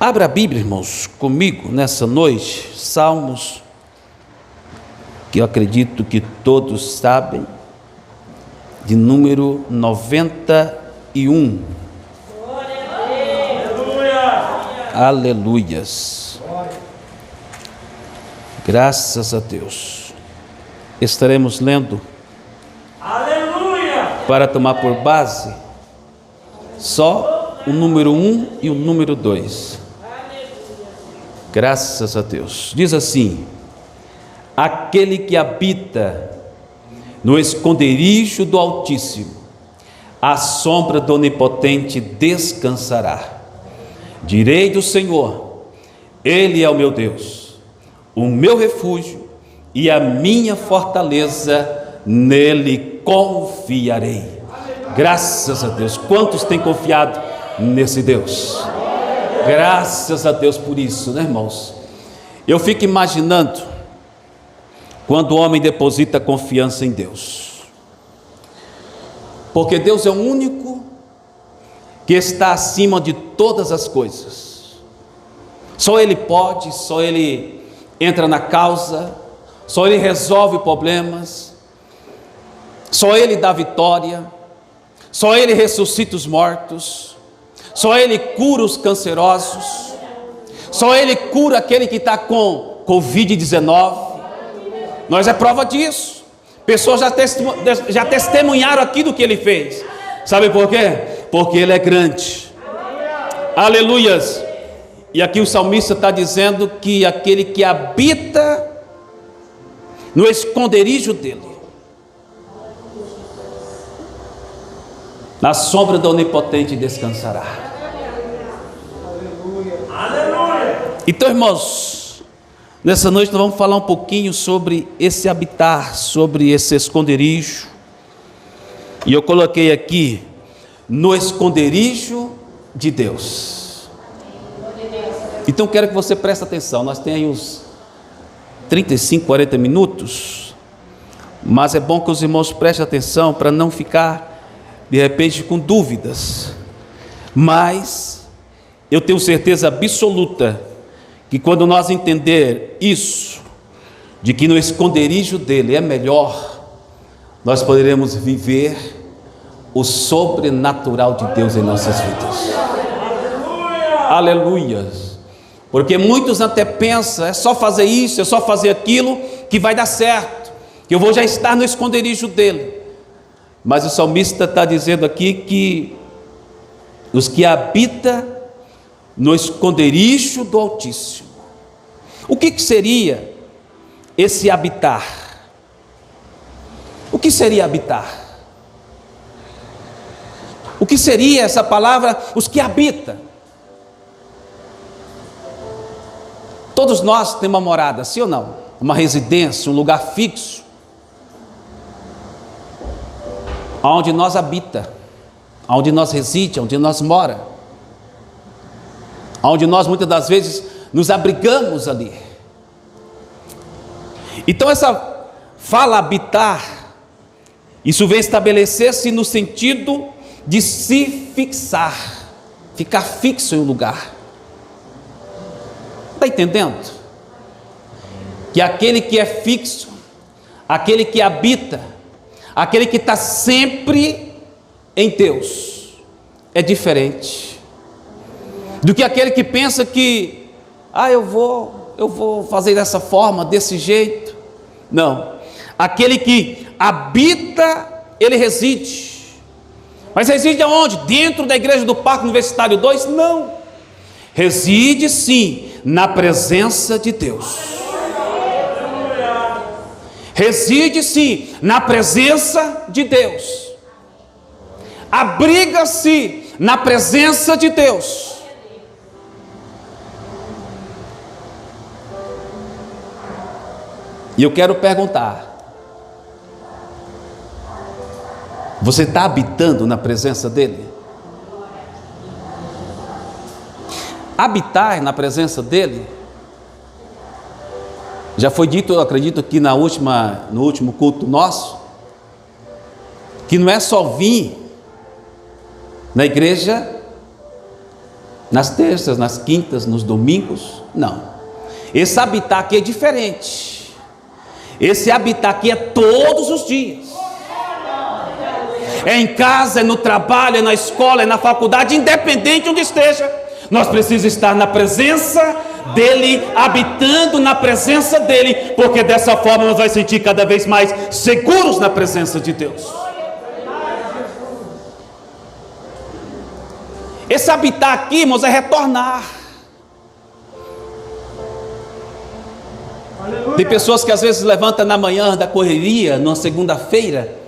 Abra a Bíblia, irmãos, comigo nessa noite, Salmos, que eu acredito que todos sabem, de número 91. Aleluias. Graças a Deus. Estaremos lendo, aleluia, para tomar por base só o número 1 e o número 2. Graças a Deus. Diz assim: aquele que habita no esconderijo do Altíssimo, à sombra do Onipotente descansará. Direi do Senhor: Ele é o meu Deus, o meu refúgio e a minha fortaleza, nele confiarei. Graças a Deus. Quantos têm confiado nesse Deus? Graças a Deus por isso, né, irmãos? Eu fico imaginando quando o homem deposita confiança em Deus, porque Deus é o único que está acima de todas as coisas. Só Ele pode, só Ele entra na causa, só Ele resolve problemas, só Ele dá vitória, só Ele ressuscita os mortos, só Ele cura os cancerosos, só Ele cura aquele que está com Covid-19. Nós é prova disso. Pessoas já testemunharam aqui do que Ele fez. Sabe por quê? Porque Ele é grande. Aleluias. E aqui o salmista está dizendo que aquele que habita no esconderijo dele, na sombra do Onipotente descansará. Aleluia. Então, irmãos, nessa noite nós vamos falar um pouquinho sobre esse habitar, sobre esse esconderijo. E eu coloquei aqui: no esconderijo de Deus. Então quero que você preste atenção. Nós temos aí uns 35, 40 minutos, mas é bom que os irmãos prestem atenção para não ficar de repente com dúvidas. Mas eu tenho certeza absoluta que quando nós entender isso, de que no esconderijo dele é melhor, nós poderemos viver o sobrenatural de Deus em nossas vidas. Aleluia. Porque muitos até pensam: é só fazer isso, é só fazer aquilo que vai dar certo, que eu vou já estar no esconderijo dele. Mas o salmista está dizendo aqui que os que habitam no esconderijo do Altíssimo. O que seria esse habitar? O que seria habitar? O que seria essa palavra, os que habitam? Todos nós temos uma morada, sim ou não? Uma residência, um lugar fixo, onde nós habita, onde nós reside, onde nós mora, onde nós muitas das vezes nos abrigamos ali. Então essa fala habitar, isso vem estabelecer-se no sentido de se fixar, ficar fixo em um lugar. Está entendendo? Que aquele que é fixo, aquele que habita, aquele que está sempre em Deus, é diferente do que aquele que pensa que eu vou fazer dessa forma, desse jeito. Não, aquele que habita, ele reside. Mas reside aonde? Dentro da igreja do Parque Universitário 2? Não, reside sim na presença de Deus. Reside sim na presença de Deus, abriga-se na presença de Deus. E eu quero perguntar: você está habitando na presença dele? Habitar na presença dele, já foi dito, eu acredito, aqui no último culto nosso, que não é só vir na igreja nas terças, nas quintas, nos domingos. Não. Esse habitar aqui é diferente. Esse habitar aqui é todos os dias. É em casa, é no trabalho, é na escola, é na faculdade, independente de onde esteja. Nós precisamos estar na presença dEle, habitando na presença dEle, porque dessa forma nós vamos sentir cada vez mais seguros na presença de Deus. Esse habitar aqui, irmãos, é retornar. Tem pessoas que às vezes levantam na manhã da correria, numa segunda-feira,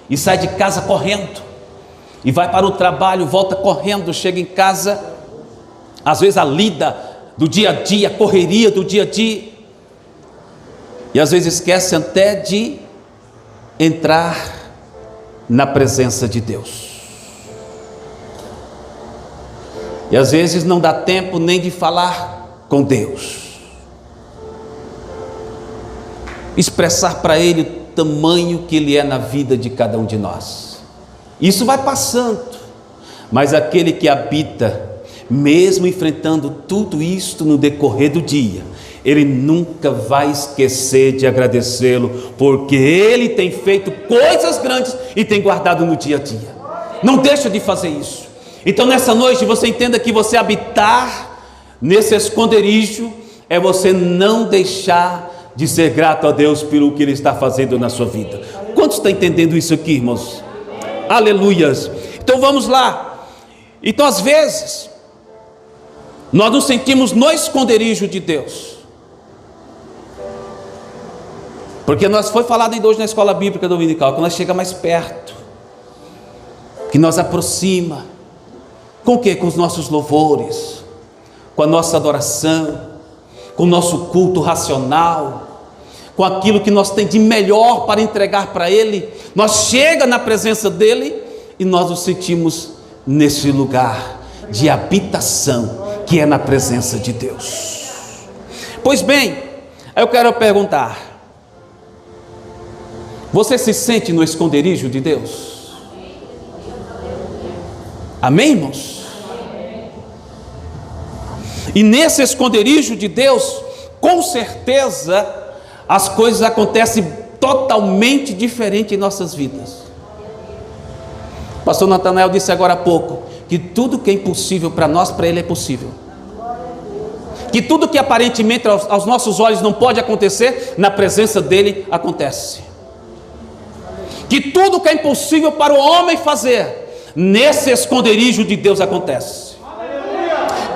e sai de casa correndo, e vai para o trabalho, volta correndo, chega em casa, às vezes a lida do dia a dia, a correria do dia a dia, e às vezes esquece até de entrar na presença de Deus. E às vezes não dá tempo nem de falar com Deus, expressar para Ele o tamanho que Ele é na vida de cada um de nós. Isso vai passando, mas aquele que habita, mesmo enfrentando tudo isto no decorrer do dia, ele nunca vai esquecer de agradecê-lo, porque Ele tem feito coisas grandes e tem guardado no dia a dia. Não deixa de fazer isso. Então nessa noite você entenda que você habitar nesse esconderijo é você não deixar de ser grato a Deus pelo que Ele está fazendo na sua vida. Quantos estão entendendo isso aqui, irmãos? Aleluias. Então vamos lá. Então às vezes nós nos sentimos no esconderijo de Deus, porque nós foi falado ainda hoje na escola bíblica dominical, que nós chega mais perto, que nos aproxima. Com o quê? Com os nossos louvores, com a nossa adoração, com o nosso culto racional, com aquilo que nós temos de melhor para entregar para Ele. Nós chega na presença dEle e nós nos sentimos nesse lugar de habitação, que é na presença de Deus. Pois bem, eu quero perguntar: você se sente no esconderijo de Deus? Amém, irmãos? E nesse esconderijo de Deus, com certeza, as coisas acontecem totalmente diferente em nossas vidas. O pastor Natanael disse agora há pouco, que tudo que é impossível para nós, para Ele é possível. Que tudo que aparentemente aos nossos olhos não pode acontecer, na presença dEle acontece. Que tudo que é impossível para o homem fazer, nesse esconderijo de Deus acontece.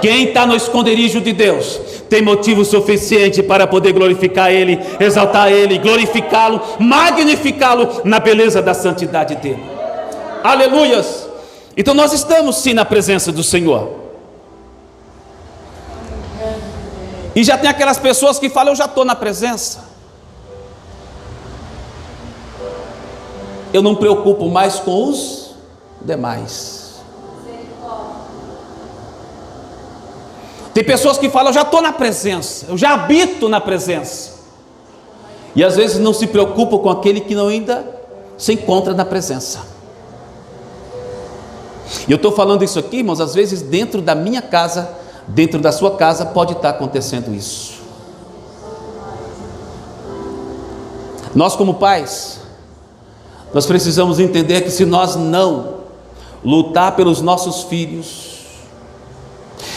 Quem está no esconderijo de Deus tem motivo suficiente para poder glorificar Ele, exaltar Ele, glorificá-lo, magnificá-lo na beleza da santidade dEle. Aleluias. Então nós estamos sim na presença do Senhor. E já tem aquelas pessoas que falam: eu já estou na presença, eu não me preocupo mais com os demais. Tem pessoas que falam: eu já estou na presença, eu já habito na presença, e às vezes não se preocupam com aquele que não ainda se encontra na presença. E eu estou falando isso aqui, irmãos, às vezes dentro da minha casa, dentro da sua casa, pode estar acontecendo isso. Nós como pais, nós precisamos entender que se nós não lutar pelos nossos filhos,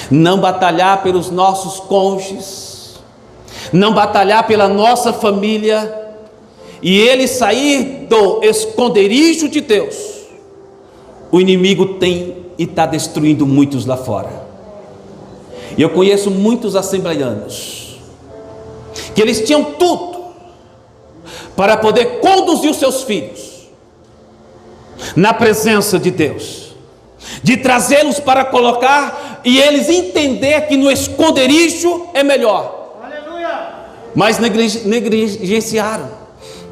não batalhar pelos nossos cônjuges, não batalhar pela nossa família, e ele sair do esconderijo de Deus, o inimigo tem e está destruindo muitos lá fora. E eu conheço muitos assembleianos que eles tinham tudo para poder conduzir os seus filhos na presença de Deus, de trazê-los para colocar e eles entender que no esconderijo é melhor. Aleluia. Mas negligenciaram,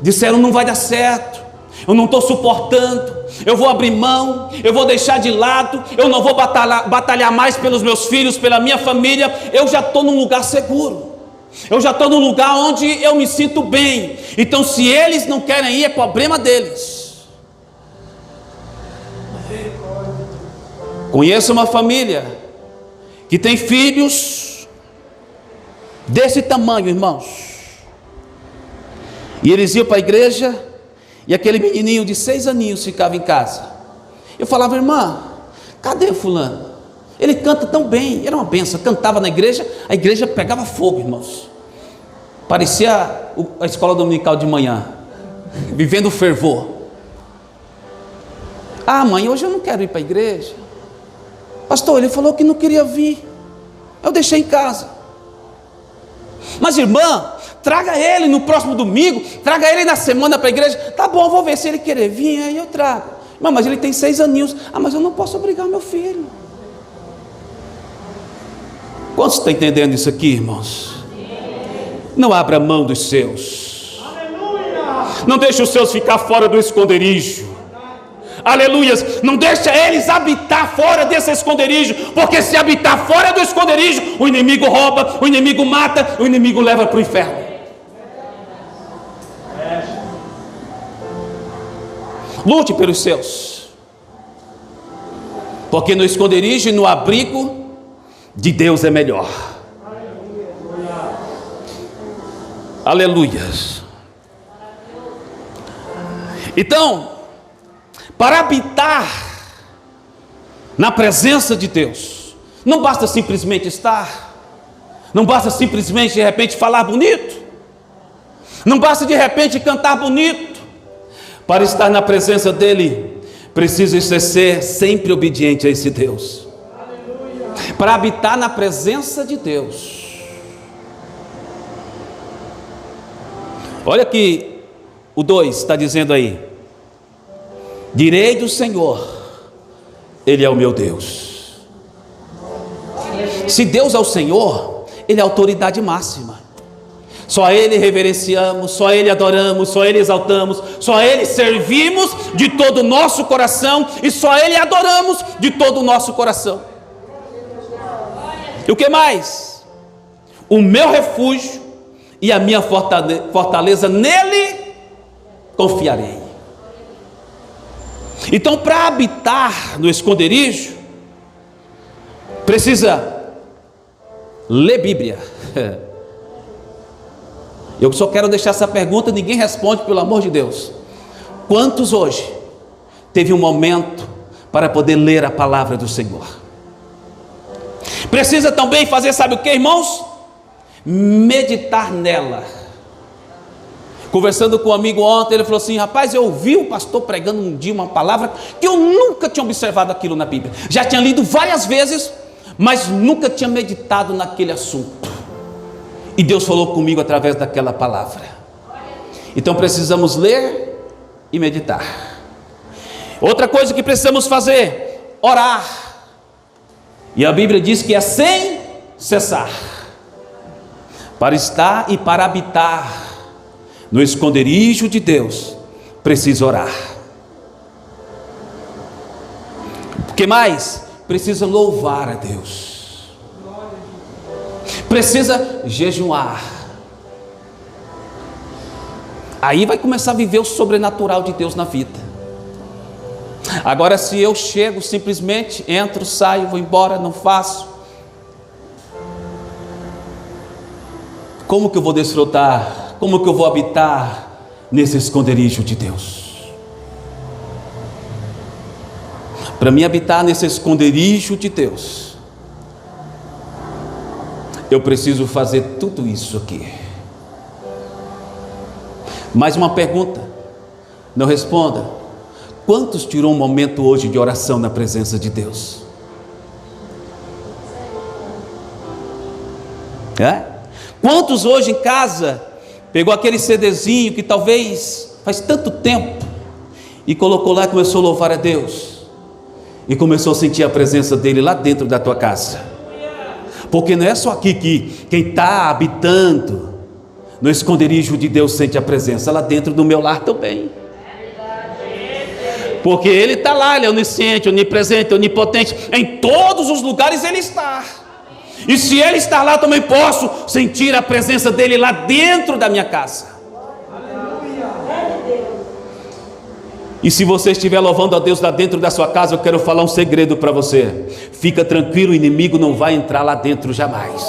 disseram: não vai dar certo, eu não estou suportando, eu vou abrir mão, eu vou deixar de lado, eu não vou batalhar mais pelos meus filhos, pela minha família, eu já estou num lugar seguro, eu já estou num lugar onde eu me sinto bem. Então se eles não querem ir, é problema deles. Conheço uma família que tem filhos desse tamanho, irmãos, e eles iam para a igreja, e aquele menininho de 6 aninhos ficava em casa. Eu falava: irmã, cadê fulano? Ele canta tão bem, era uma benção, cantava na igreja, a igreja pegava fogo, irmãos, parecia a escola dominical de manhã, vivendo o fervor. Ah, mãe, hoje eu não quero ir para a igreja. Pastor, ele falou que não queria vir, eu deixei em casa. Mas irmã, traga ele no próximo domingo, traga ele na semana para a igreja. Tá bom, vou ver se ele querer vir, aí eu trago. Irmã, mas ele tem 6 aninhos. Ah, mas eu não posso obrigar meu filho. Quantos estão entendendo isso aqui, irmãos? Não abra mão dos seus. Não deixe os seus ficar fora do esconderijo. Aleluias, não deixa eles habitar fora desse esconderijo, porque se habitar fora do esconderijo, o inimigo rouba, o inimigo mata, o inimigo leva para o inferno. Lute pelos seus, porque no esconderijo e no abrigo de Deus é melhor. Aleluias. Então, para habitar na presença de Deus, não basta simplesmente estar, não basta simplesmente de repente falar bonito, não basta de repente cantar bonito. Para estar na presença dele, precisa ser sempre obediente a esse Deus. Para habitar na presença de Deus, olha que o 2 está dizendo aí: direi do Senhor, Ele é o meu Deus. Se Deus é o Senhor, Ele é a autoridade máxima. Só a Ele reverenciamos, só a Ele adoramos, só a Ele exaltamos, só a Ele servimos de todo o nosso coração, e só a Ele adoramos de todo o nosso coração. E o que mais? O meu refúgio e a minha fortaleza, nele confiarei. Então, para habitar no esconderijo, precisa ler Bíblia. Eu só quero deixar essa pergunta, ninguém responde, pelo amor de Deus. Quantos hoje teve um momento para poder ler a palavra do Senhor? Precisa também fazer, sabe o que, irmãos? Meditar nela. Conversando com um amigo ontem, ele falou assim: rapaz, eu ouvi o pastor pregando um dia uma palavra que eu nunca tinha observado aquilo na Bíblia. Já tinha lido várias vezes, mas nunca tinha meditado naquele assunto. E Deus falou comigo através daquela palavra. Então precisamos ler e meditar. Outra coisa que precisamos fazer: orar. E a Bíblia diz que é sem cessar. Para estar e para habitar no esconderijo de Deus, precisa orar. O que mais? Precisa louvar a Deus. Precisa jejuar. Aí vai começar a viver o sobrenatural de Deus na vida. Agora, se eu chego simplesmente, entro, saio, vou embora, não faço, como que eu vou desfrutar? Como que eu vou habitar nesse esconderijo de Deus? Para mim habitar nesse esconderijo de Deus, eu preciso fazer tudo isso aqui. Mais uma pergunta, não responda. Quantos tirou um momento hoje de oração na presença de Deus? Quantos hoje em casa pegou aquele CDzinho que talvez faz tanto tempo e colocou lá e começou a louvar a Deus, e começou a sentir a presença dele lá dentro da tua casa? Porque não é só aqui que quem está habitando no esconderijo de Deus sente a presença, lá dentro do meu lar também. Porque Ele está lá, Ele é onisciente, onipresente, onipotente, em todos os lugares Ele está. E se Ele está lá, também posso sentir a presença dEle lá dentro da minha casa. E se você estiver louvando a Deus lá dentro da sua casa, eu quero falar um segredo para você. Fica tranquilo, o inimigo não vai entrar lá dentro jamais.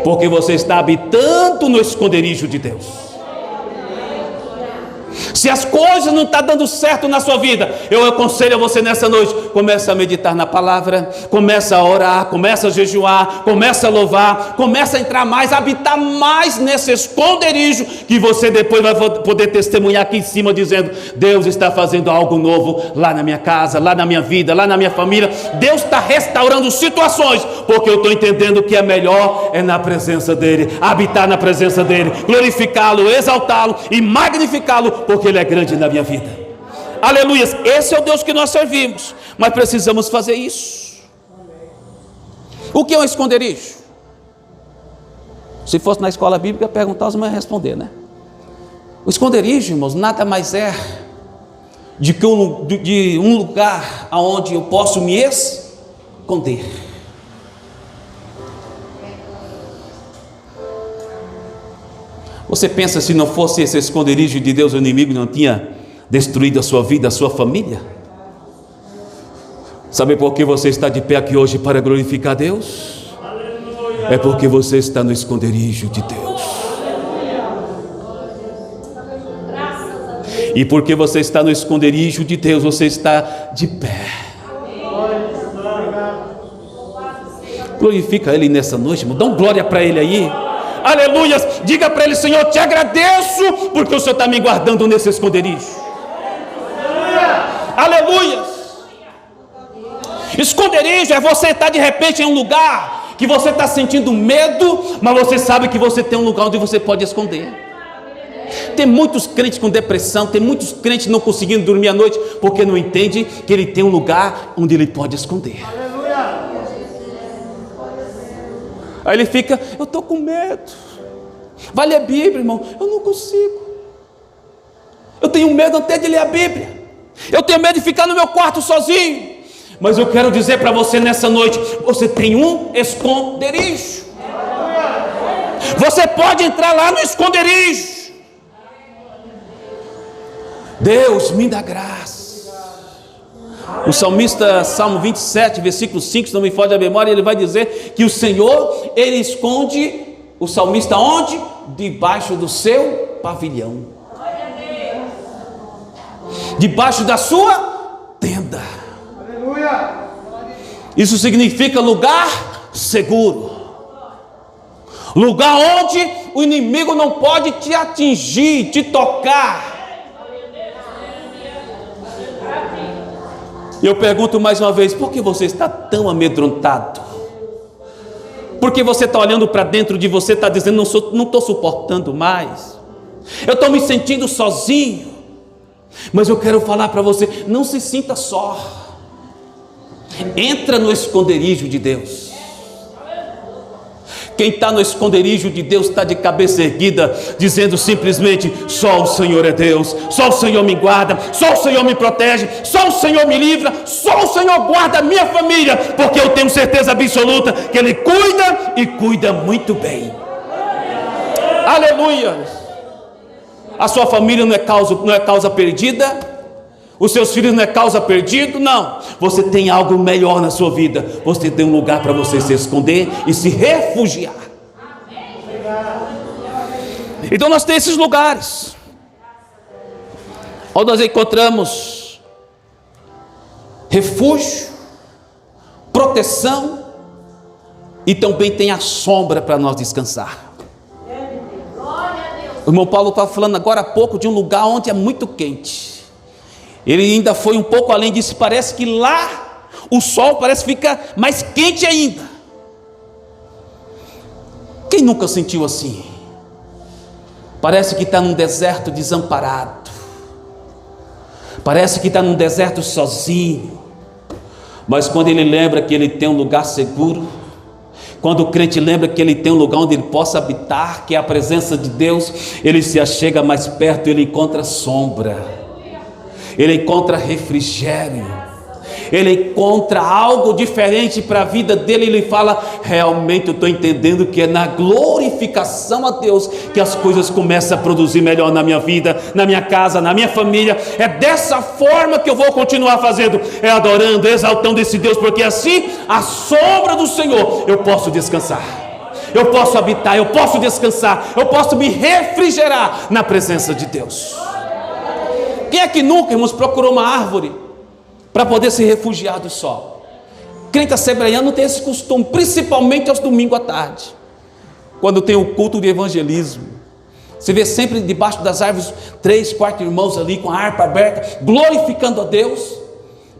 Porque você está habitando no esconderijo de Deus. Se as coisas não estão dando certo na sua vida, eu aconselho a você nessa noite, comece a meditar na palavra, comece a orar, comece a jejuar, comece a louvar, comece a entrar mais, a habitar mais nesse esconderijo, que você depois vai poder testemunhar aqui em cima, dizendo: Deus está fazendo algo novo lá na minha casa, lá na minha vida, lá na minha família. Deus está restaurando situações, porque eu estou entendendo que é melhor é na presença dEle, habitar na presença dEle, glorificá-lo, exaltá-lo e magnificá-lo, porque Ele é grande na minha vida. Aleluias, esse é o Deus que nós servimos, mas precisamos fazer isso. O que é um esconderijo? Se fosse na escola bíblica perguntar, os irmãos iam responder, né? O esconderijo, irmãos, nada mais é de um lugar onde eu posso me esconder. Você pensa, se não fosse esse esconderijo de Deus, o inimigo não tinha destruído a sua vida, a sua família? Sabe por que você está de pé aqui hoje? Para glorificar Deus? É porque você está no esconderijo de Deus. E porque você está no esconderijo de Deus, você está de pé. Glorifica Ele nessa noite, irmão. Dá glória para Ele aí. Aleluias, diga para Ele: Senhor, te agradeço, porque o Senhor está me guardando nesse esconderijo. Aleluias. Esconderijo é você estar de repente em um lugar que você está sentindo medo, mas você sabe que você tem um lugar onde você pode esconder. Tem muitos crentes com depressão, tem muitos crentes não conseguindo dormir à noite, porque não entende que ele tem um lugar onde ele pode esconder. Aí ele fica: eu estou com medo. Vai ler a Bíblia, irmão. Eu não consigo. Eu tenho medo até de ler a Bíblia. Eu tenho medo de ficar no meu quarto sozinho. Mas eu quero dizer para você nessa noite: você tem um esconderijo. Você pode entrar lá no esconderijo. Deus me dá graça. O salmista, Salmo 27, versículo 5, se não me falha a memória, ele vai dizer que o Senhor, Ele esconde o salmista onde? Debaixo do seu pavilhão, debaixo da sua tenda. Isso significa lugar seguro, lugar onde o inimigo não pode te atingir, te tocar. E eu pergunto mais uma vez: por que você está tão amedrontado? Por que você está olhando para dentro de você, está dizendo: não estou suportando mais, eu estou me sentindo sozinho? Mas eu quero falar para você: não se sinta só. Entra no esconderijo de Deus. Quem está no esconderijo de Deus está de cabeça erguida, dizendo simplesmente: só o Senhor é Deus, só o Senhor me guarda, só o Senhor me protege, só o Senhor me livra, só o Senhor guarda a minha família, porque eu tenho certeza absoluta que Ele cuida e cuida muito bem. Aleluia. A sua família não é causa perdida, os seus filhos não é causa perdida, não. Você tem algo melhor na sua vida. Você tem um lugar para você se esconder e se refugiar. Então nós temos esses lugares onde nós encontramos refúgio, proteção, e também tem a sombra para nós descansar. O irmão Paulo estava falando agora há pouco de um lugar onde é muito quente. Ele ainda foi um pouco além disso. Parece que lá o sol parece ficar mais quente ainda. Quem nunca sentiu assim? Parece que está num deserto desamparado. Parece que está num deserto sozinho. Mas quando ele lembra que ele tem um lugar seguro, quando o crente lembra que ele tem um lugar onde ele possa habitar, que é a presença de Deus, ele se achega mais perto, ele encontra sombra, ele encontra refrigério, ele encontra algo diferente para a vida dele. Ele fala: realmente eu estou entendendo que é na glorificação glorificação a Deus, que as coisas começam a produzir melhor na minha vida, na minha casa, na minha família. É dessa forma que eu vou continuar fazendo, é adorando, exaltando esse Deus, porque assim, à sombra do Senhor, eu posso descansar, eu posso habitar, eu posso descansar, eu posso me refrigerar na presença de Deus. Quem é que nunca, irmãos, procurou uma árvore para poder se refugiar do sol? Crente assembleiano tem esse costume, principalmente aos domingos à tarde, quando tem o culto de evangelismo. Você vê sempre debaixo das árvores 3, 4 irmãos ali com a harpa aberta, glorificando a Deus.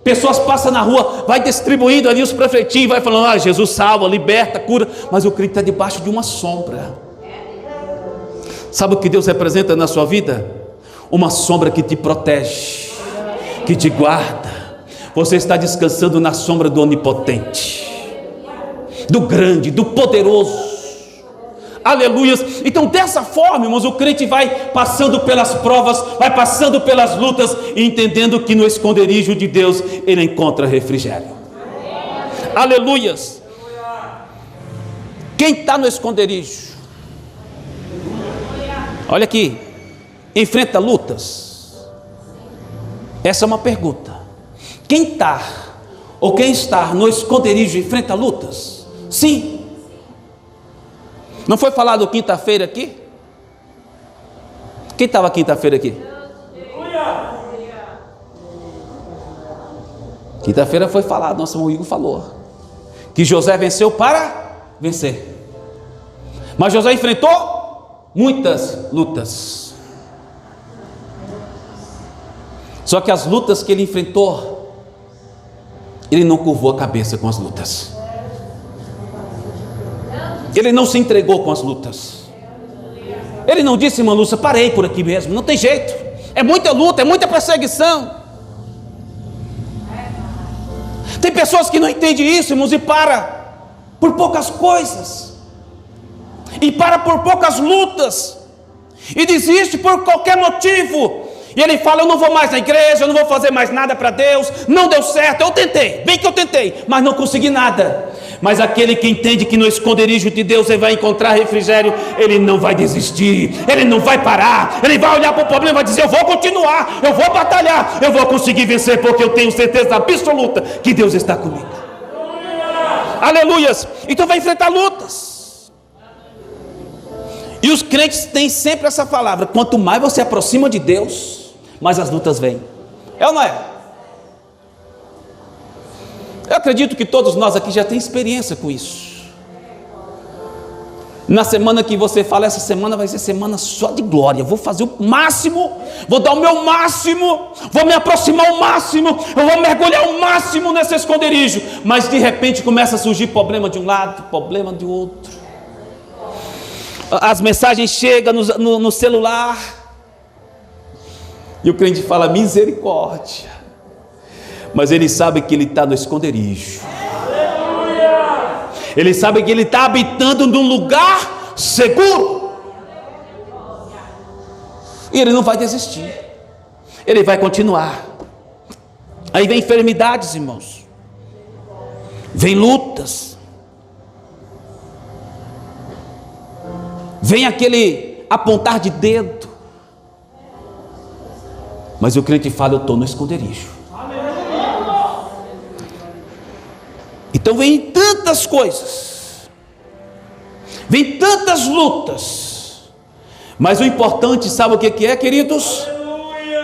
Pessoas passam na rua, vai distribuindo ali os panfletinhos, vai falando: Jesus salva, liberta, cura. Mas o crente está debaixo de uma sombra. Sabe o que Deus representa na sua vida? Uma sombra que te protege, que te guarda. Você está descansando na sombra do onipotente, do grande, do poderoso. Aleluias. Então dessa forma, irmãos, o crente vai passando pelas provas, vai passando pelas lutas, e entendendo que no esconderijo de Deus ele encontra refrigério. Aleluias. Quem está no esconderijo, olha aqui, enfrenta lutas. Essa é uma pergunta. Quem está, ou quem está no esconderijo, enfrenta lutas? Sim. Não foi falado quinta-feira aqui? Quem estava quinta-feira aqui? Quinta-feira foi falado, nosso irmão Igor falou, que José venceu para vencer. Mas José enfrentou muitas lutas. Só que as lutas que ele enfrentou, ele não curvou a cabeça com as lutas. Ele não se entregou com as lutas. Ele não disse: irmã Lúcia, parei por aqui mesmo, não tem jeito, é muita luta, é muita perseguição. Tem pessoas que não entendem isso, irmãos, e para por poucas coisas, e para por poucas lutas, e desiste por qualquer motivo. E ele fala: eu não vou mais na igreja, eu não vou fazer mais nada para Deus, não deu certo, eu tentei, bem que eu tentei, mas não consegui nada. Mas aquele que entende que no esconderijo de Deus ele vai encontrar refrigério, ele não vai desistir, ele não vai parar, ele vai olhar para o problema e vai dizer: eu vou continuar, eu vou batalhar, eu vou conseguir vencer, porque eu tenho certeza absoluta que Deus está comigo. Aleluias. Então vai enfrentar lutas. E os crentes têm sempre essa palavra: quanto mais você aproxima de Deus, mais as lutas vêm. É ou não é? Eu acredito que todos nós aqui já têm experiência com isso. Na semana que você fala: essa semana vai ser semana só de glória, vou fazer o máximo, vou dar o meu máximo, vou me aproximar ao máximo, eu vou mergulhar ao máximo nesse esconderijo. Mas de repente começa a surgir problema de um lado, problema de outro. As mensagens chegam no celular, e o crente fala: misericórdia. Mas ele sabe que ele está no esconderijo. Ele sabe que ele está habitando num lugar seguro. E ele não vai desistir. Ele vai continuar. Aí vem enfermidades, irmãos. Vem lutas. Vem aquele apontar de dedo. Mas o crente fala: eu estou no esconderijo. Então vem tantas coisas, vem tantas lutas, mas o importante, sabe o que é, queridos?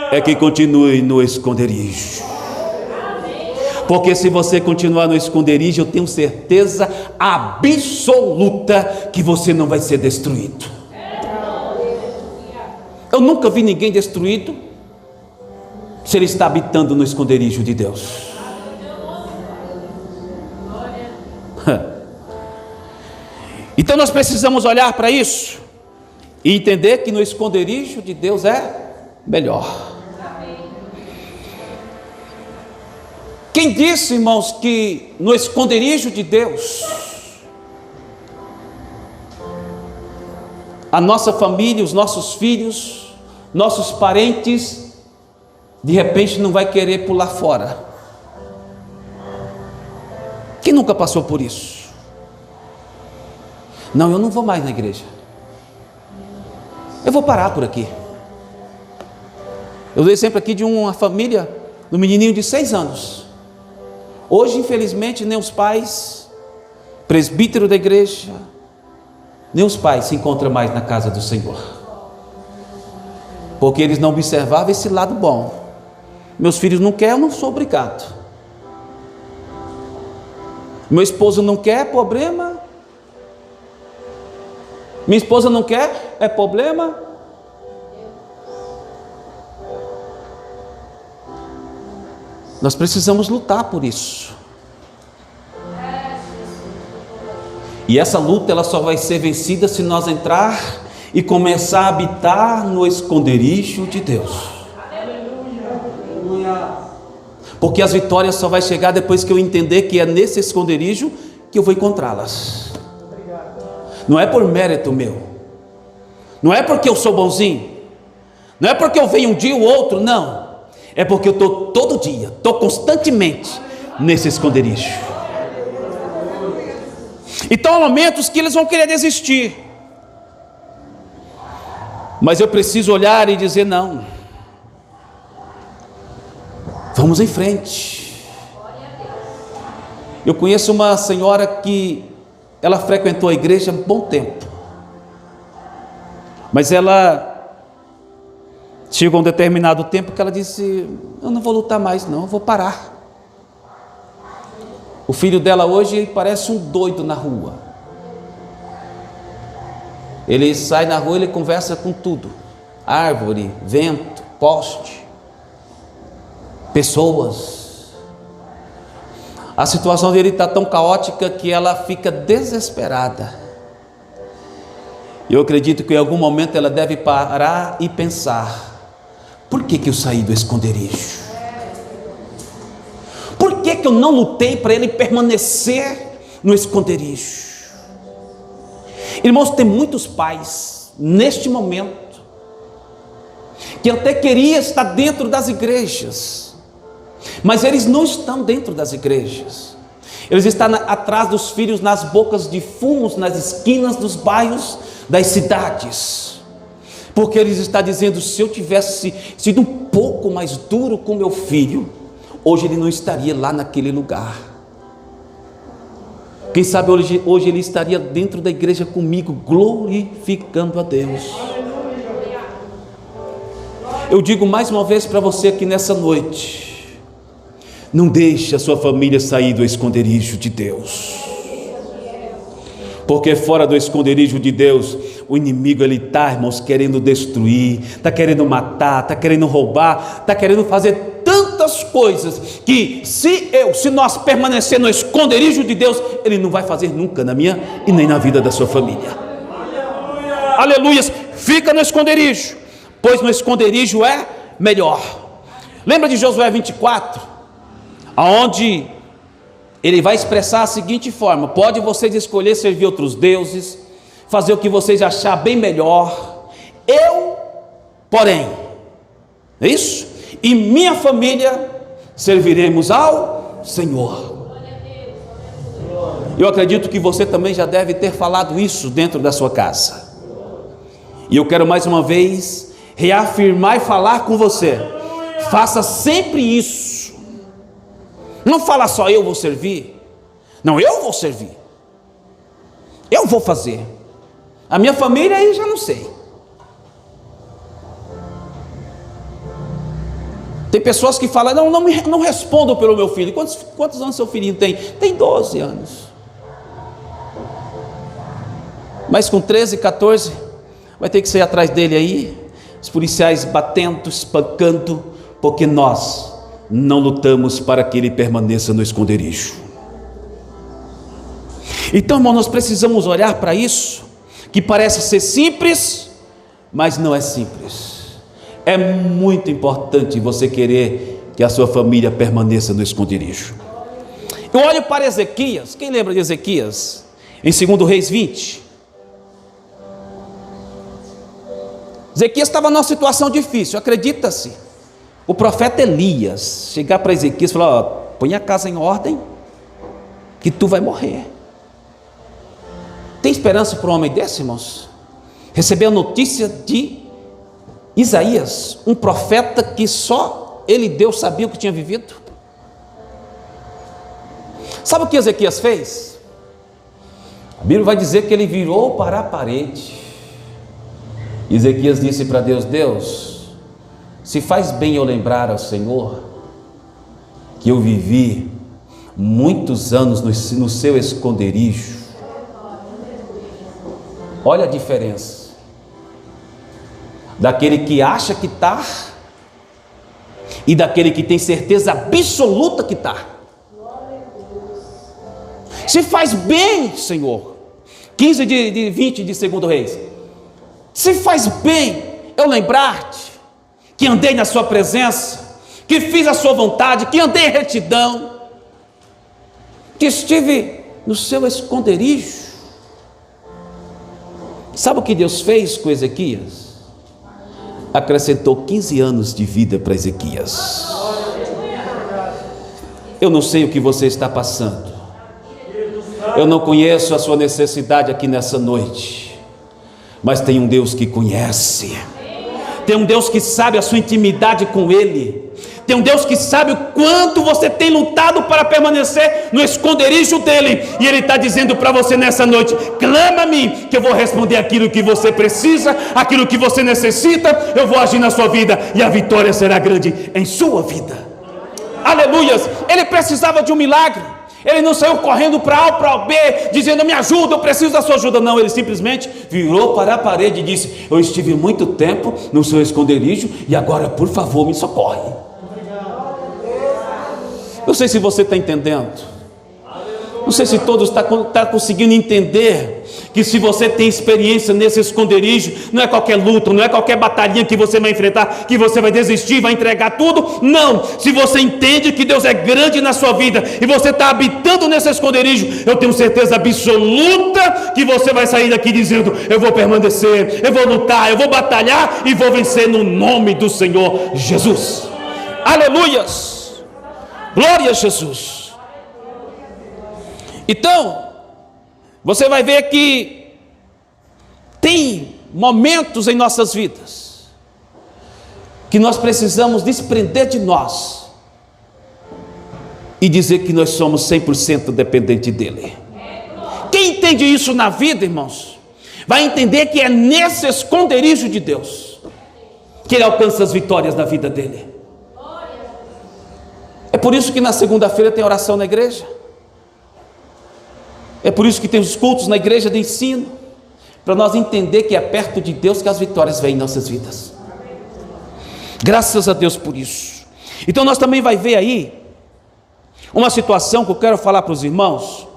É que continue no esconderijo. Porque se você continuar no esconderijo, eu tenho certeza absoluta que você não vai ser destruído. Eu nunca vi ninguém destruído se ele está habitando no esconderijo de Deus. Então nós precisamos olhar para isso e entender que no esconderijo de Deus é melhor. Quem disse, irmãos, que no esconderijo de Deus a nossa família, os nossos filhos, nossos parentes, de repente não vai querer pular fora? Quem nunca passou por isso? Não, eu não vou mais na igreja. Eu vou parar por aqui. Eu dei exemplo aqui de uma família, de um menininho de 6 anos. Hoje, infelizmente, nem os pais, presbítero da igreja, nem os pais se encontram mais na casa do Senhor, porque eles não observavam esse lado bom. Meus filhos não querem, eu não sou obrigado. Meu esposo não quer, problema. Minha esposa não quer, é problema. Nós precisamos lutar por isso. E essa luta ela só vai ser vencida se nós entrar e começar a habitar no esconderijo de Deus. Porque as vitórias só vai chegar depois que eu entender que é nesse esconderijo que eu vou encontrá-las. Não é por mérito meu, não é porque eu sou bonzinho, não é porque eu venho um dia ou outro, não. É porque eu estou todo dia, estou constantemente nesse esconderijo. Então há momentos que eles vão querer desistir, mas eu preciso olhar e dizer não. Vamos em frente. Eu conheço uma senhora que ela frequentou a igreja há um bom tempo, mas ela chegou a um determinado tempo que ela disse: eu não vou lutar mais não, eu vou parar. O filho dela hoje parece um doido na rua. Ele sai na rua, ele conversa com tudo: árvore, vento, poste, pessoas. A situação dele está tão caótica que ela fica desesperada. Eu acredito que em algum momento ela deve parar e pensar: por que eu saí do esconderijo? Por que eu não lutei para ele permanecer no esconderijo? Irmãos, tem muitos pais neste momento que até queria estar dentro das igrejas, mas eles não estão dentro das igrejas. Eles estão atrás dos filhos, nas bocas de fumos, nas esquinas dos bairros das cidades, porque eles estão dizendo: se eu tivesse sido um pouco mais duro com meu filho, hoje ele não estaria lá naquele lugar. Quem sabe hoje ele estaria dentro da igreja comigo, glorificando a Deus. Eu digo mais uma vez para você aqui nessa noite: não deixe a sua família sair do esconderijo de Deus, porque fora do esconderijo de Deus, o inimigo ele está, irmãos, querendo destruir, está querendo matar, está querendo roubar, está querendo fazer tantas coisas, que se nós permanecer no esconderijo de Deus, ele não vai fazer nunca na minha e nem na vida da sua família. Aleluias. Fica no esconderijo, pois no esconderijo é melhor. Lembra de Josué 24, aonde ele vai expressar a seguinte forma: pode vocês escolher servir outros deuses, fazer o que vocês achar bem melhor, eu, porém, é isso? E minha família serviremos ao Senhor. Eu acredito que você também já deve ter falado isso dentro da sua casa, e eu quero mais uma vez reafirmar e falar com você: faça sempre isso. Não fala só eu vou servir, não, eu vou servir, eu vou fazer. A minha família aí já não sei. Tem pessoas que falam: não respondam pelo meu filho. Quantos anos seu filhinho tem? Tem 12 anos. Mas com 13, 14, vai ter que sair atrás dele aí, os policiais batendo, espancando, porque nós não lutamos para que ele permaneça no esconderijo. Então, irmão, nós precisamos olhar para isso, que parece ser simples, mas não é simples. É muito importante você querer que a sua família permaneça no esconderijo. Eu olho para Ezequias. Quem lembra de Ezequias? Em 2 Reis 20. Ezequias estava numa situação difícil, acredita-se. O profeta Elias chegar para Ezequias e falar: põe a casa em ordem, que tu vai morrer. Tem esperança para um homem desse, irmãos? recebeu a notícia de Isaías, um profeta que só ele, Deus, sabia o que tinha vivido. Sabe o que Ezequias fez? A Bíblia vai dizer que ele virou para a parede. Ezequias disse para Deus: Deus, se faz bem eu lembrar ao Senhor que eu vivi muitos anos no seu esconderijo. Olha a diferença daquele que acha que está e daquele que tem certeza absoluta que está. Se faz bem, Senhor, 15 de 20 de 2 Reis, se faz bem eu lembrar-te que andei na sua presença, que fiz a sua vontade, que andei em retidão, que estive no seu esconderijo. Sabe o que Deus fez com Ezequias? Acrescentou 15 anos de vida para Ezequias. Eu não sei o que você está passando, eu não conheço a sua necessidade aqui nessa noite, mas tem um Deus que conhece, tem um Deus que sabe a sua intimidade com Ele, tem um Deus que sabe o quanto você tem lutado para permanecer no esconderijo dEle, e Ele está dizendo para você nessa noite: clama-me, que eu vou responder aquilo que você precisa, aquilo que você necessita, eu vou agir na sua vida, e a vitória será grande em sua vida. Aleluias! Ele precisava de um milagre. Ele não saiu correndo para A ou para B, dizendo: me ajuda, eu preciso da sua ajuda. Não, ele simplesmente virou para a parede e disse: eu estive muito tempo no seu esconderijo, e agora, por favor, me socorre. Não sei se você está entendendo, não sei se todos estão conseguindo entender que se você tem experiência nesse esconderijo, não é qualquer luta, não é qualquer batalhinha que você vai enfrentar, que você vai desistir, vai entregar tudo. Não, se você entende que Deus é grande na sua vida, e você está habitando nesse esconderijo, eu tenho certeza absoluta que você vai sair daqui dizendo: eu vou permanecer, eu vou lutar, eu vou batalhar e vou vencer no nome do Senhor Jesus. Aleluias! Glória a Jesus. Então, você vai ver que tem momentos em nossas vidas que nós precisamos desprender de nós e dizer que nós somos 100% dependentes dEle. Quem entende isso na vida, irmãos, vai entender que é nesse esconderijo de Deus que Ele alcança as vitórias na vida dEle. É por isso que na segunda-feira tem oração na igreja. É por isso que tem os cultos na igreja de ensino, para nós entender que é perto de Deus que as vitórias vêm em nossas vidas. Graças a Deus por isso. Então nós também vai ver aí uma situação que eu quero falar para os irmãos.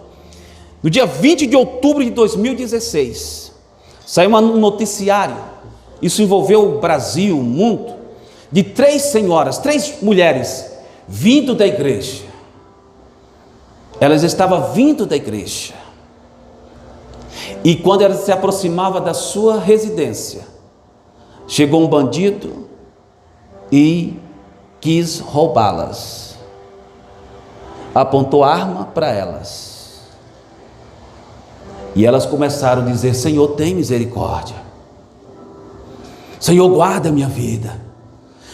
No dia 20 de outubro de 2016, saiu um noticiário, isso envolveu o Brasil, o mundo, de 3 senhoras, 3 mulheres vindo da igreja. Elas estavam vindo da igreja, e quando elas se aproximavam da sua residência, chegou um bandido e quis roubá-las. Apontou arma para elas, e elas começaram a dizer: Senhor, tem misericórdia, Senhor, guarda a minha vida,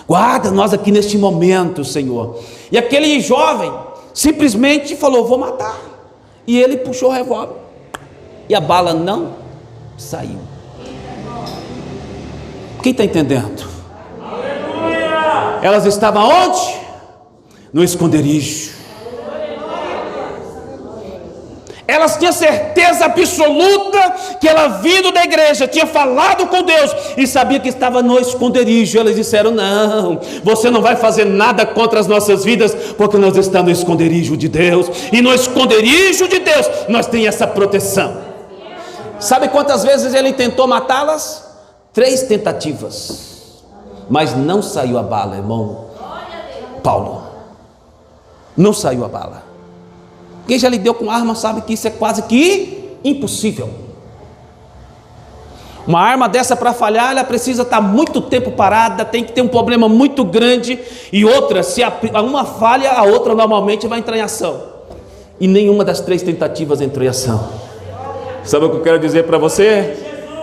guarda nós aqui neste momento, Senhor. E aquele jovem simplesmente falou: vou matar. E ele puxou o revólver, e a bala não saiu. Quem está entendendo? Aleluia! Elas estavam onde? No esconderijo. Elas tinham certeza absoluta que ela vindo da igreja, tinha falado com Deus e sabia que estava no esconderijo. Elas disseram: não, você não vai fazer nada contra as nossas vidas, porque nós estamos no esconderijo de Deus, e no esconderijo de Deus nós temos essa proteção. Sabe quantas vezes ele tentou matá-las? 3 tentativas, mas não saiu a bala, irmão Paulo, não saiu a bala. Quem já lidou com arma sabe que isso é quase que impossível. Uma arma dessa, para falhar, ela precisa estar muito tempo parada, tem que ter um problema muito grande. E outra, se uma falha, a outra normalmente vai entrar em ação. E nenhuma das 3 tentativas entrou em ação. Sabe o que eu quero dizer para você?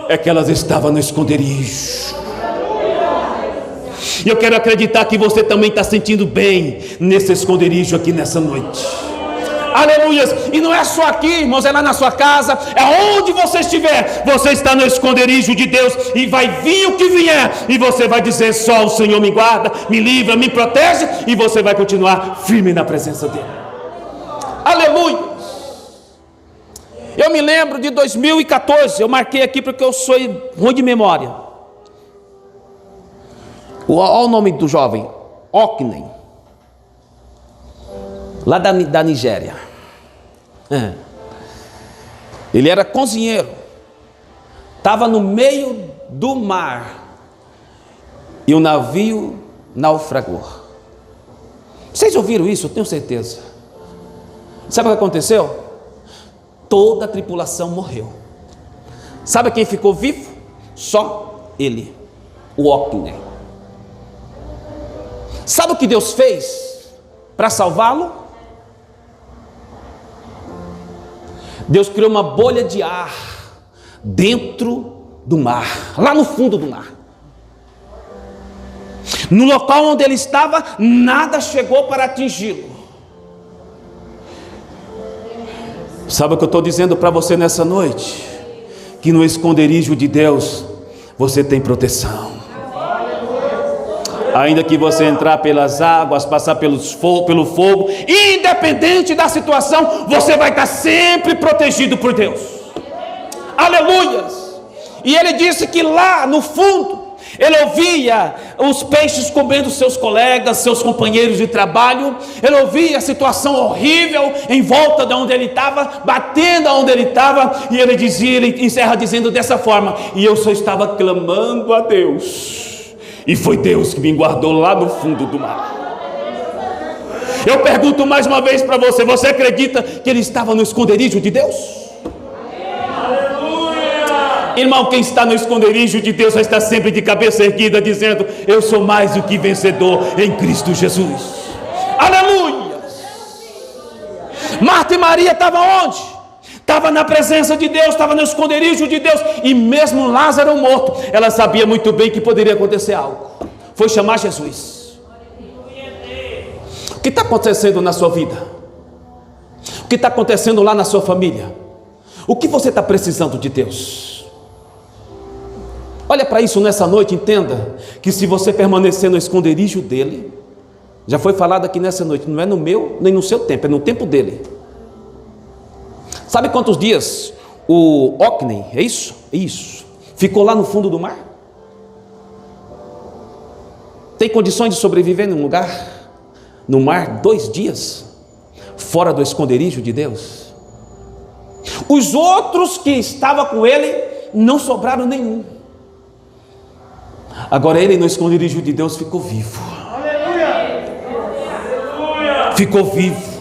é que elas estavam no esconderijo. E eu quero acreditar que você também está sentindo bem nesse esconderijo aqui nessa noite. Aleluias. E não é só aqui, irmãos, é lá na sua casa, é onde você estiver, você está no esconderijo de Deus, e vai vir o que vier, e você vai dizer: só o Senhor me guarda, me livra, me protege, e você vai continuar firme na presença dele. Aleluia. Eu me lembro de 2014, eu marquei aqui porque eu sou ruim de memória. Olha o nome do jovem, Okney, lá da Nigéria. Ele era cozinheiro, estava no meio do mar e o navio naufragou. Vocês ouviram isso? Eu tenho certeza. Sabe o que aconteceu? Toda a tripulação morreu. Sabe quem ficou vivo? Só ele, o Okney. Sabe o que Deus fez para salvá-lo? Deus criou uma bolha de ar dentro do mar, lá no fundo do mar. No local onde ele estava, nada chegou para atingi-lo. Sabe o que eu estou dizendo para você nessa noite? Que no esconderijo de Deus você tem proteção. Ainda que você entrar pelas águas, passar pelo fogo, independente da situação, você vai estar sempre protegido por Deus. Aleluias. E ele disse que lá no fundo ele ouvia os peixes comendo seus colegas, seus companheiros de trabalho. Ele ouvia a situação horrível em volta de onde ele estava, batendo onde ele estava. E ele dizia, ele encerra dizendo dessa forma: e eu só estava clamando a Deus, e foi Deus que me guardou lá no fundo do mar. Eu pergunto mais uma vez para você: você acredita que ele estava no esconderijo de Deus? Irmão, quem está no esconderijo de Deus vai estar sempre de cabeça erguida, dizendo: eu sou mais do que vencedor em Cristo Jesus. Aleluia! Marta e Maria estavam onde? Estava na presença de Deus, estava no esconderijo de Deus. E mesmo Lázaro morto, ela sabia muito bem que poderia acontecer algo. Foi chamar Jesus. O que está acontecendo na sua vida? O que está acontecendo lá na sua família? O que você está precisando de Deus? Olha para isso nessa noite, entenda que se você permanecer no esconderijo dele, já foi falado aqui nessa noite, não é no meu nem no seu tempo, é no tempo dele. Sabe quantos dias o Okney, é isso? Isso, ficou lá no fundo do mar? Tem condições de sobreviver num lugar, no mar, 2 dias, fora do esconderijo de Deus? Os outros que estavam com ele, não sobraram nenhum. Agora ele no esconderijo de Deus ficou vivo. Ficou vivo.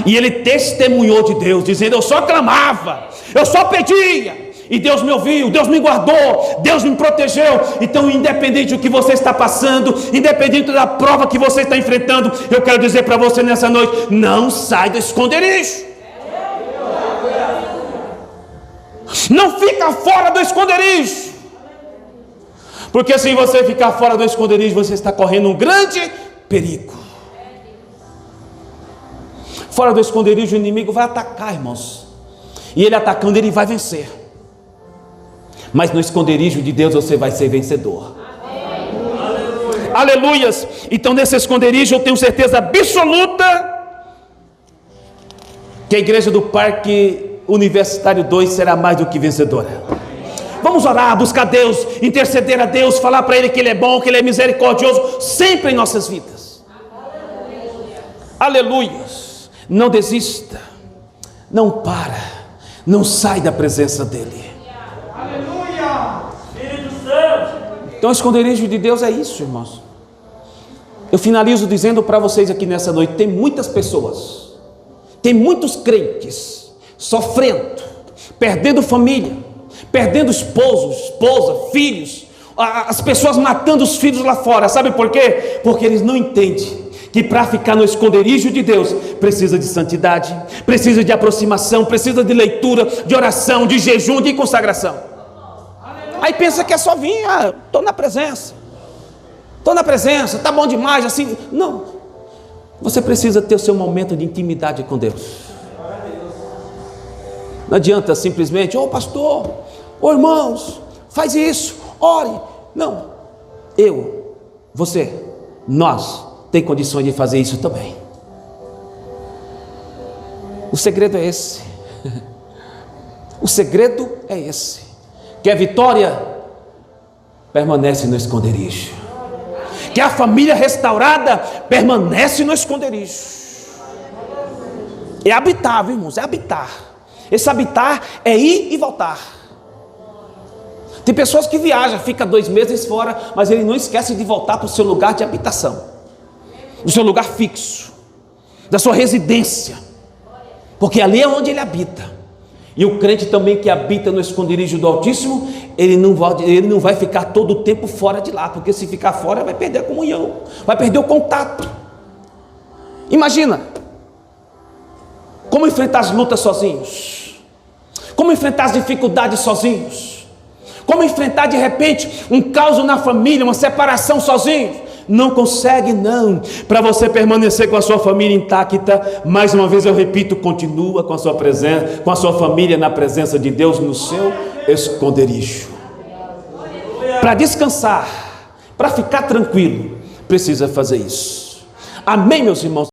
E ele testemunhou de Deus, dizendo: eu só clamava, eu só pedia, e Deus me ouviu, Deus me guardou, Deus me protegeu. Então, independente do que você está passando, independente da prova que você está enfrentando, eu quero dizer para você nessa noite: não sai do esconderijo. Não fica fora do esconderijo. Porque se você ficar fora do esconderijo, você está correndo um grande perigo. Fora do esconderijo, o inimigo vai atacar, irmãos. E ele atacando, ele vai vencer. Mas no esconderijo de Deus você vai ser vencedor. Aleluias. Então nesse esconderijo eu tenho certeza absoluta que a igreja do Parque Universitário 2 será mais do que vencedora. Vamos orar, buscar Deus, interceder a Deus, falar para Ele que Ele é bom, que Ele é misericordioso, sempre em nossas vidas. Aleluias. Não desista, não para, não sai da presença dEle. Aleluia. Filho do céu. Então o esconderijo de Deus é isso, irmãos. Eu finalizo dizendo para vocês aqui nessa noite: tem muitas pessoas, tem muitos crentes sofrendo, perdendo família, perdendo esposo, esposa, filhos, as pessoas matando os filhos lá fora. Sabe por quê? Porque eles não entendem que para ficar no esconderijo de Deus precisa de santidade, precisa de aproximação, precisa de leitura, de oração, de jejum, de consagração. Aí pensa que é só vir, estou na presença, está bom demais, assim. Não, você precisa ter o seu momento de intimidade com Deus. Não adianta simplesmente, pastor, irmãos, faz isso, ore. Não, você, nós, tem condições de fazer isso também. O segredo é esse. O segredo é esse. Quer vitória? Permanece no esconderijo. Quer a família restaurada? Permanece no esconderijo. É habitar, viu, irmãos? É habitar. Esse habitar é ir e voltar. Tem pessoas que viajam, fica 2 meses fora, mas ele não esquece de voltar para o seu lugar de habitação, do seu lugar fixo, da sua residência, porque ali é onde ele habita. E o crente também que habita no esconderijo do Altíssimo, ele não vai ficar todo o tempo fora de lá, porque se ficar fora vai perder a comunhão, vai perder o contato. Imagina, como enfrentar as lutas sozinhos, como enfrentar as dificuldades sozinhos, como enfrentar de repente um caos na família, uma separação sozinho. Não consegue, não. Para você permanecer com a sua família intacta, mais uma vez eu repito, continua com a sua presença, com a sua família na presença de Deus, no seu esconderijo. Para descansar, para ficar tranquilo, precisa fazer isso. Amém, meus irmãos?